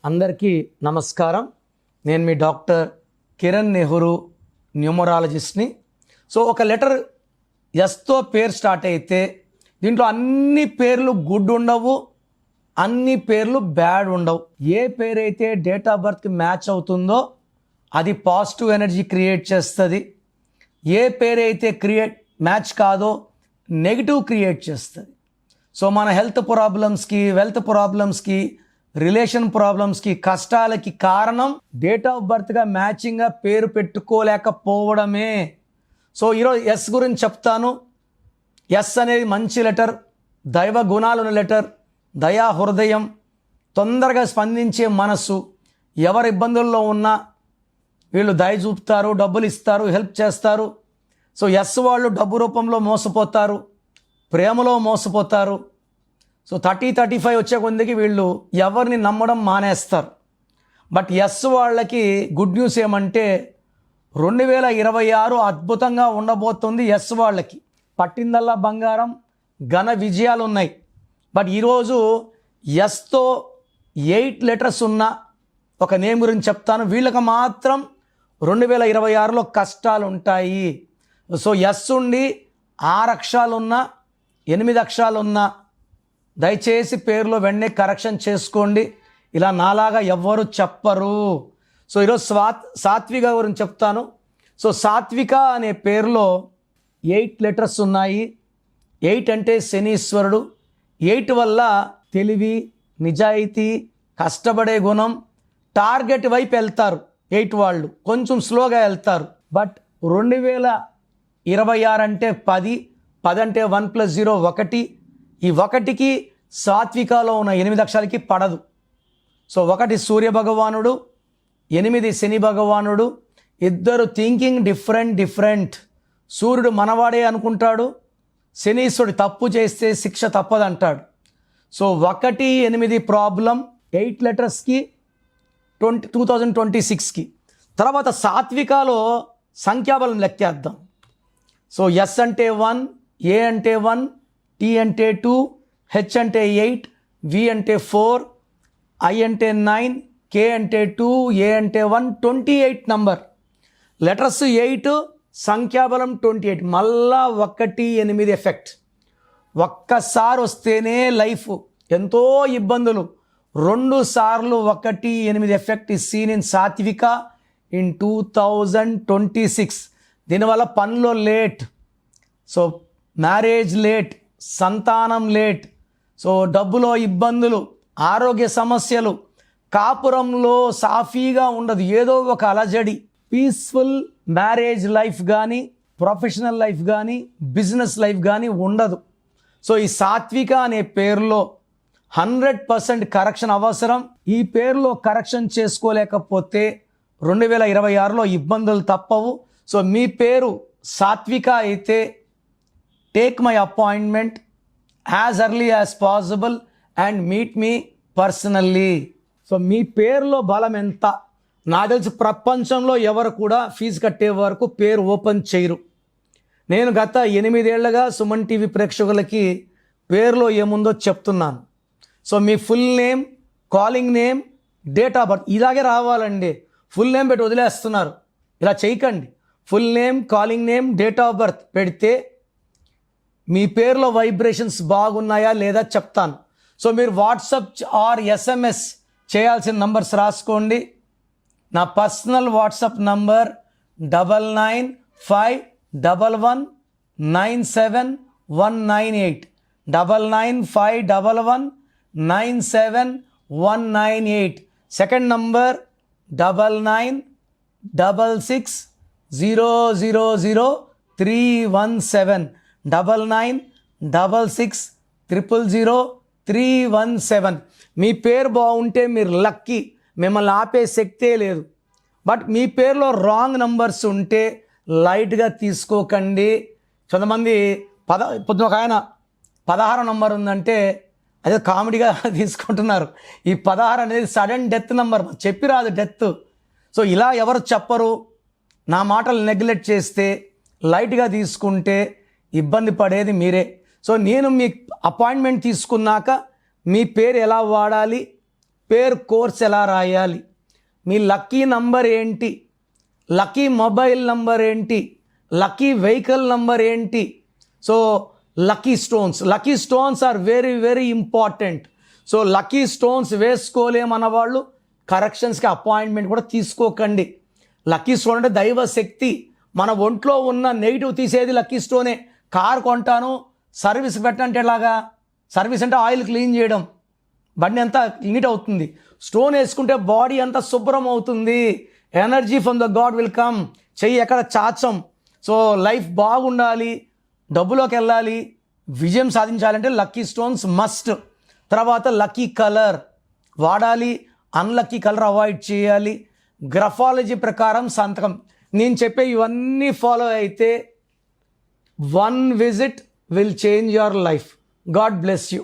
అందరికీ నమస్కారం. నేను మీ డాక్టర్ కిరణ్ నెహ్రూ, న్యూమరాలజిస్ట్ని. సో ఒక లెటర్ ఎస్తో పేరు స్టార్ట్ అయితే దీంట్లో అన్ని పేర్లు గుడ్ ఉండవు, అన్ని పేర్లు బ్యాడ్ ఉండవు. ఏ పేరైతే డేట్ ఆఫ్ బర్త్కి మ్యాచ్ అవుతుందో అది పాజిటివ్ ఎనర్జీ క్రియేట్ చేస్తుంది. ఏ పేరైతే మ్యాచ్ కాదో నెగిటివ్ క్రియేట్ చేస్తుంది. సో మన హెల్త్ ప్రాబ్లమ్స్కి, వెల్త్ ప్రాబ్లమ్స్కి, రిలేషన్ ప్రాబ్లమ్స్కి, కష్టాలకి కారణం డేట్ ఆఫ్ బర్త్గా మ్యాచింగ్గా పేరు పెట్టుకోలేకపోవడమే. సో ఈరోజు ఎస్ గురించి చెప్తాను. ఎస్ అనేది మంచి లెటర్, దైవ గుణాలున్న లెటర్, దయా హృదయం, తొందరగా స్పందించే మనస్సు. ఎవరి ఇబ్బందుల్లో ఉన్నా వీళ్ళు దయ చూపుతారు, డబ్బులు ఇస్తారు, హెల్ప్ చేస్తారు. సో ఎస్ వాళ్ళు డబ్బు రూపంలో మోసపోతారు, ప్రేమలో మోసపోతారు. సో 30-35 వచ్చే కొద్దికి వీళ్ళు ఎవరిని నమ్మడం మానేస్తారు. బట్ ఎస్ వాళ్ళకి గుడ్ న్యూస్ ఏమంటే 2026 అద్భుతంగా ఉండబోతుంది. ఎస్ వాళ్ళకి పట్టిందల్లా బంగారం, ఘన విజయాలు ఉన్నాయి. బట్ ఈరోజు ఎస్తో 8 లెటర్స్ ఉన్న ఒక నేమ్ గురించి చెప్తాను. వీళ్ళకి మాత్రం 2026లో కష్టాలు ఉంటాయి. సో ఎస్ ఉండి 6 అక్షరాలున్నా 8 అక్షరాలున్నా దయచేసి పేరులో వెంటనే కరెక్షన్ చేసుకోండి. ఇలా నాలాగా ఎవ్వరు చెప్పరు. సో ఈరోజు సాత్విక గురించి చెప్తాను. సో సాత్విక అనే పేరులో 8 లెటర్స్ ఉన్నాయి. 8 అంటే శనీశ్వరుడు. 8 వల్ల తెలివి, నిజాయితీ, కష్టపడే గుణం, టార్గెట్ వైపు వెళ్తారు. 8 వాళ్ళు కొంచెం స్లోగా వెళ్తారు. బట్ 2026 అంటే 10 అంటే 1 + 0 1. ఈ 1కి సాత్వికాలో ఉన్న 8 అక్షరాలకి పడదు. సో 1 సూర్య భగవానుడు, 8 శని భగవానుడు. ఇద్దరు థింకింగ్ డిఫరెంట్. సూర్యుడు మనవాడే అనుకుంటాడు, శనీశ్వరుడు తప్పు చేస్తే శిక్ష తప్పదంటాడు. So 1, 8 problem 8 లెటర్స్కి 2026కి. తర్వాత సాత్వికాలో సంఖ్యాబలం లెక్కేద్దాం. సో ఎస్ అంటే 1, ఏ అంటే 1, టీ అంటే 2, హెచ్ అంటే 8, వి అంటే 4, ఐ అంటే 9, కే అంటే 2, ఏ అంటే 1, 28 నంబర్. లెటర్స్ 8, సంఖ్యాబలం 28. మళ్ళా 1, 8 ఎఫెక్ట్. ఒక్కసారి వస్తేనే లైఫ్ ఎంతో ఇబ్బందులు. 2 సార్లు 1, 8 ఎఫెక్ట్ ఇస్ సీన్ ఇన్ సాత్విక ఇన్ 2026. దీనివల్ల పనిలో లేట్, సో మ్యారేజ్ లేట్, సంతానం లేట్, సో డబ్బులో ఇబ్బందులు, ఆరోగ్య సమస్యలు, కాపురంలో సాఫీగా ఉండదు, ఏదో ఒక అలజడి. పీస్ఫుల్ మ్యారేజ్ లైఫ్ కానీ, ప్రొఫెషనల్ లైఫ్ కానీ, బిజినెస్ లైఫ్ కానీ ఉండదు. సో ఈ సాత్విక అనే పేరులో 100% కరెక్షన్ అవసరం. ఈ పేరులో కరెక్షన్ చేసుకోలేకపోతే 2026లో ఇబ్బందులు తప్పవు. సో మీ పేరు సాత్విక అయితే take my appointment as early as possible and meet me personally. So మీ పేరులో బలం ఎంత? నాకు తెలిసి ప్రపంచంలో ఎవరు కూడా ఫీజు కట్టే వరకు పేరు ఓపెన్ చేయరు. నేను గత 8 ఏళ్లుగా సుమన్ టీవీ ప్రేక్షకులకి పేరులో ఏముందో చెప్తున్నాను. So me full name, calling name, date of birth ఇలాగే రావాలండి. ఫుల్ నేమ్ పెట్టి వదిలేస్తున్నారు, ఇలా చేయకండి. Full name, calling name, date of birth పెడితే మీ పేరులో వైబ్రేషన్స్ బాగున్నాయా లేదా చెప్తాను. సో మీరు వాట్సాప్ ఆర్ SMS చేయాల్సిన నంబర్స్ రాసుకోండి. నా personal WhatsApp number 9951197198 9951197198. Second number 9966000317 9966000317. మీ పేరు బాగుంటే మీరు లక్కీ, మిమ్మల్ని ఆపే శక్తే లేదు. బట్ మీ పేరులో రాంగ్ నంబర్స్ ఉంటే లైట్గా తీసుకోకండి. కొంతమంది పొద్దున ఒక ఆయన 16 నంబర్ ఉందంటే అదే కామెడీగా తీసుకుంటున్నారు. ఈ 16 అనేది సడన్ డెత్ నంబర్, చెప్పి రాదు డెత్. సో ఇలా ఎవరు చెప్పరు. నా మాటలు నెగ్లెక్ట్ చేస్తే, లైట్గా తీసుకుంటే ఇబ్బంది పడేది మీరే. సో నేను మీ అపాయింట్మెంట్ తీసుకున్నాక మీ పేరు ఎలా వాడాలి, పేర్ కోర్స్ ఎలా రాయాలి, మీ లక్కీ నంబర్ ఏంటి, లక్కీ మొబైల్ నంబర్ ఏంటి, లక్కీ వెహికల్ నంబర్ ఏంటి. So lucky stones are very very important. So lucky stones వేసుకోలేమన్న వాళ్ళు కరెక్షన్స్కి అపాయింట్మెంట్ కూడా తీసుకోకండి. లక్కీ స్టోన్ అంటే దైవ శక్తి, మన ఒంట్లో ఉన్న నెగిటివ్ తీసేది లక్కీ స్టోనే. కార్ కొంటాను సర్వీస్ పెట్టంటే ఎలాగా, సర్వీస్ అంటే ఆయిల్ క్లీన్ చేయడం, బండి అంతా నీట్ అవుతుంది. స్టోన్ వేసుకుంటే బాడీ అంతా శుభ్రం అవుతుంది. Energy from the God will come. చెయ్యి ఎక్కడ చాచం. సో లైఫ్ బాగుండాలి, డబ్బులోకి వెళ్ళాలి, విజయం సాధించాలంటే లక్కీ స్టోన్స్ మస్ట్. తర్వాత లక్కీ కలర్ వాడాలి, అన్లక్కీ కలర్ అవాయిడ్ చేయాలి. గ్రఫాలజీ ప్రకారం సంతకం. నేను చెప్పే ఇవన్నీ ఫాలో అయితే 1 visit will change your life. God bless you.